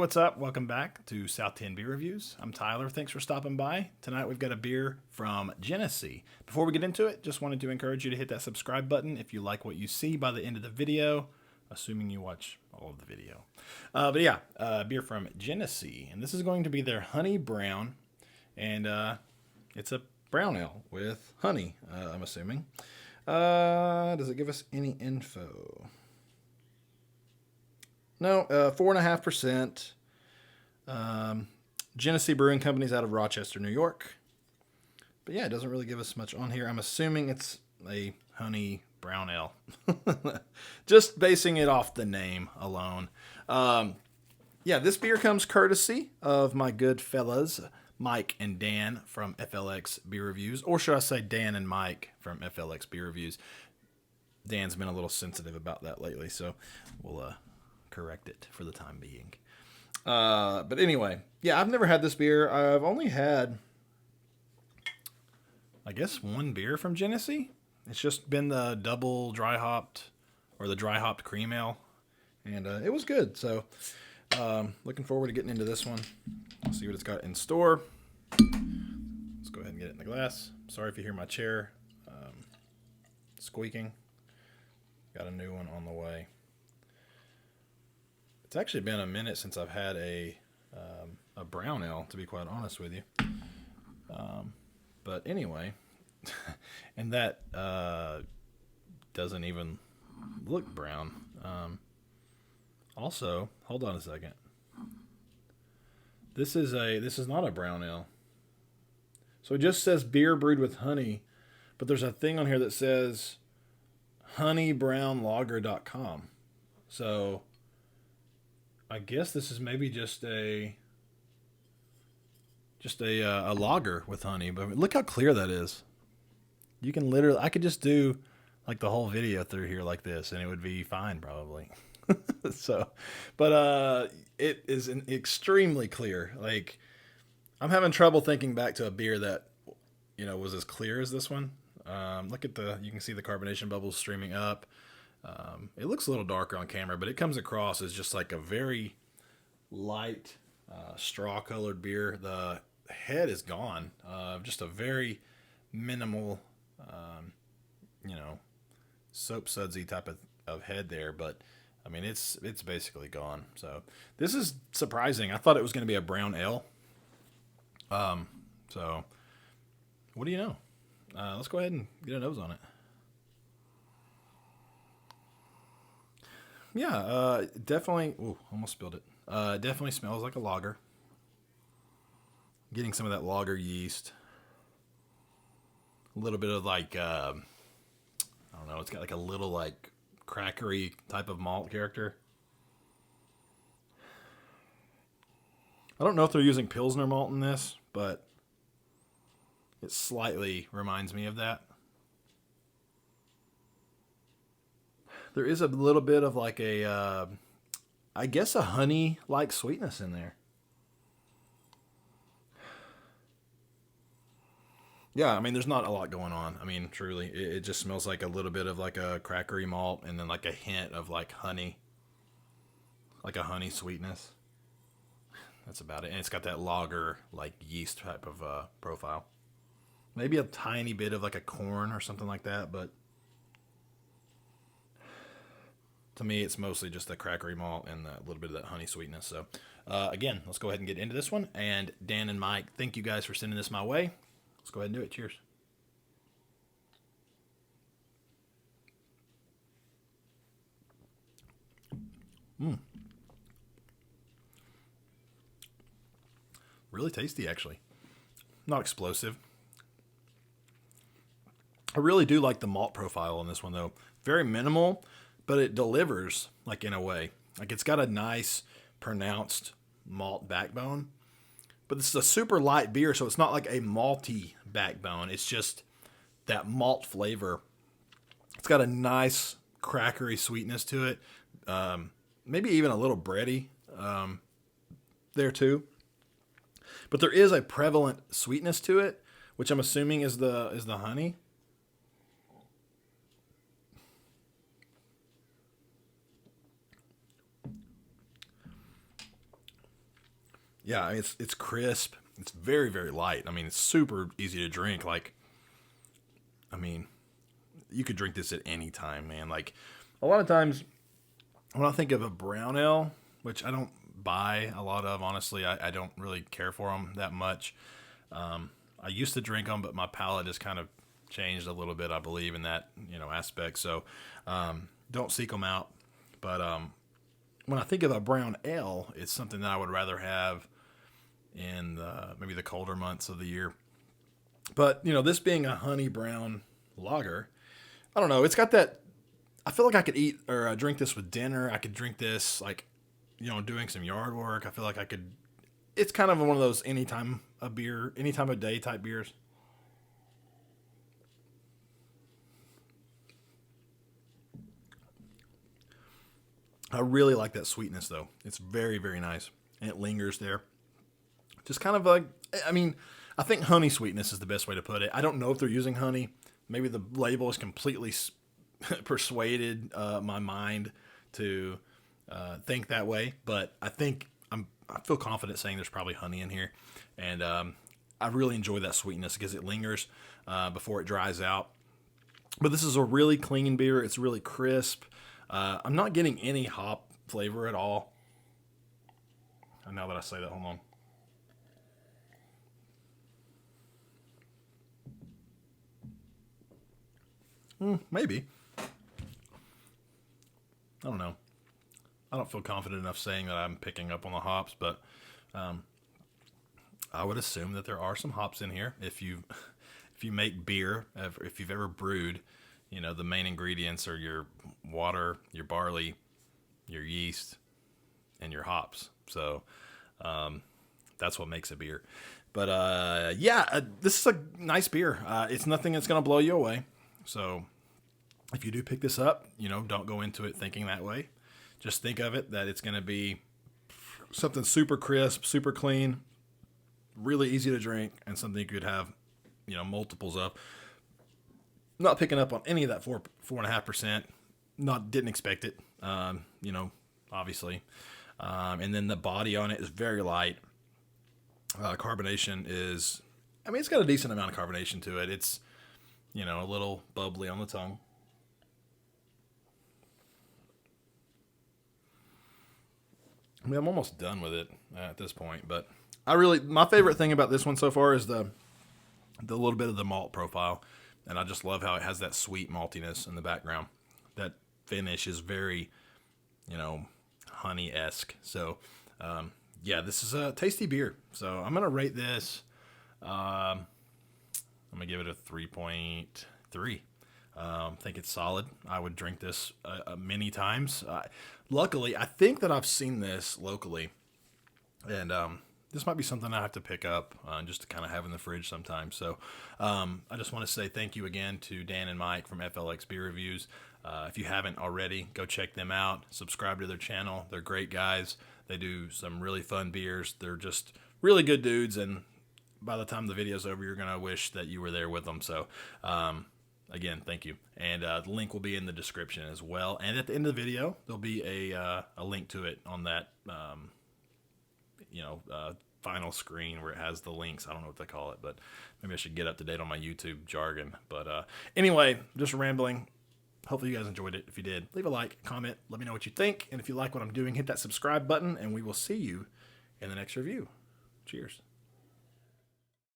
what's up? Welcome back to South 10 Beer Reviews. I'm Tyler. Thanks for stopping by. Tonight we've got a beer from Genesee. Before we get into it, just wanted to encourage you to hit that subscribe button if you like what you see by the end of the video, assuming you watch all of the video. Beer from Genesee. And this is going to be their honey brown. And it's a brown ale with honey, I'm assuming. Does it give us any info? No, 4.5%. Genesee Brewing Company's out of Rochester, New York. But yeah, it doesn't really give us much on here. I'm assuming it's a honey brown ale. Just basing it off the name alone. This beer comes courtesy of my good fellas, Mike and Dan from FLX Beer Reviews. Or should I say Dan and Mike from FLX Beer Reviews. Dan's been a little sensitive about that lately, so we'll correct it for the time being. But anyway, yeah, I've never had this beer. I've only had, I guess, one beer from Genesee. It's just been the double dry hopped or the dry hopped cream ale, and it was good. So looking forward to getting into this one. Let's see what it's got in store. Let's go ahead and get it in the glass. Sorry if you hear my chair squeaking. Got a new one on the way. It's actually been a minute since I've had a brown ale, to be quite honest with you. But anyway, and that doesn't even look brown. Also, hold on a second. This is not a brown ale. So it just says beer brewed with honey, but there's a thing on here that says honeybrownlager.com. So I guess this is maybe just a lager with honey, but look how clear that is. You can literally, I could just do like the whole video through here like this, and it would be fine probably. It is extremely clear. Like, I'm having trouble thinking back to a beer that, was as clear as this one. Look at you can see the carbonation bubbles streaming up. It looks a little darker on camera, but it comes across as just like a very light, straw-colored beer. The head is gone. Just a very minimal, soap sudsy type of head there. But, I mean, it's basically gone. So this is surprising. I thought it was going to be a brown ale. So what do you know? Let's go ahead and get a nose on it. Yeah, definitely. Ooh, almost spilled it. Definitely smells like a lager. Getting some of that lager yeast. A little bit of like, I don't know. It's got like a little like crackery type of malt character. I don't know if they're using Pilsner malt in this, but it slightly reminds me of that. There is a little bit of like I guess a honey-like sweetness in there. Yeah, I mean, there's not a lot going on. I mean, truly, it just smells like a little bit of like a crackery malt and then like a hint of like honey. Like a honey sweetness. That's about it. And it's got that lager, like yeast type of profile. Maybe a tiny bit of like a corn or something like that, but to me, it's mostly just the crackery malt and a little bit of that honey sweetness. So, again, let's go ahead and get into this one. And Dan and Mike, thank you guys for sending this my way. Let's go ahead and do it. Cheers. Really tasty, actually. Not explosive. I really do like the malt profile on this one, though. Very minimal, but it delivers, like, in a way. Like, it's got a nice, pronounced malt backbone. But this is a super light beer, so it's not like a malty backbone. It's just that malt flavor. It's got a nice, crackery sweetness to it. Maybe even a little bready there, too. But there is a prevalent sweetness to it, which I'm assuming is the honey. Yeah, it's crisp. It's very, very light. I mean, it's super easy to drink. Like, I mean, you could drink this at any time, man. Like, a lot of times when I think of a brown ale, which I don't buy a lot of, honestly, I don't really care for them that much. I used to drink them, but my palate has kind of changed a little bit, I believe, in that, aspect. So, don't seek them out. But when I think of a brown ale, it's something that I would rather have in maybe the colder months of the year. But, this being a honey brown lager, I don't know. It's got that. I feel like I could eat or drink this with dinner. I could drink this like, doing some yard work. I feel like I could. It's kind of one of those anytime of day type beers. I really like that sweetness though. It's very, very nice. And it lingers there. Just kind of like, I mean, I think honey sweetness is the best way to put it. I don't know if they're using honey. Maybe the label is completely persuaded my mind to think that way, but I think I feel confident saying there's probably honey in here, and I really enjoy that sweetness because it lingers before it dries out. But this is a really clean beer. It's really crisp. I'm not getting any hop flavor at all. And now that I say that, hold on. Maybe. I don't know. I don't feel confident enough saying that I'm picking up on the hops, but I would assume that there are some hops in here. If you make beer, if you've ever brewed, the main ingredients are your water, your barley, your yeast, and your hops. So that's what makes a beer. But this is a nice beer. It's nothing that's going to blow you away. So if you do pick this up, don't go into it thinking that way. Just think of it that it's going to be something super crisp, super clean, really easy to drink, and something you could have, multiples of. Not picking up on any of that 4.5%. Didn't expect it. Obviously. And then the body on it is very light. Carbonation is, it's got a decent amount of carbonation to it. It's, a little bubbly on the tongue. I'm almost done with it at this point, but my favorite thing about this one so far is the little bit of the malt profile, and I just love how it has that sweet maltiness in the background. That finish is very, honey-esque. So, this is a tasty beer. So I'm gonna rate this. I'm gonna give it a 3.3. I think it's solid. I would drink this many times. Luckily, I think that I've seen this locally, and this might be something I have to pick up just to kind of have in the fridge sometime. So I just want to say thank you again to Dan and Mike from FLX Beer Reviews. If you haven't already, go check them out. Subscribe to their channel. They're great guys. They do some really fun beers. They're just really good dudes, and by the time the video's over, you're going to wish that you were there with them. So again, thank you. And the link will be in the description as well. And at the end of the video, there'll be a link to it on that, final screen where it has the links. I don't know what they call it, but maybe I should get up to date on my YouTube jargon. But anyway, just rambling. Hopefully you guys enjoyed it. If you did, leave a like, comment, let me know what you think. And if you like what I'm doing, hit that subscribe button, and we will see you in the next review. Cheers.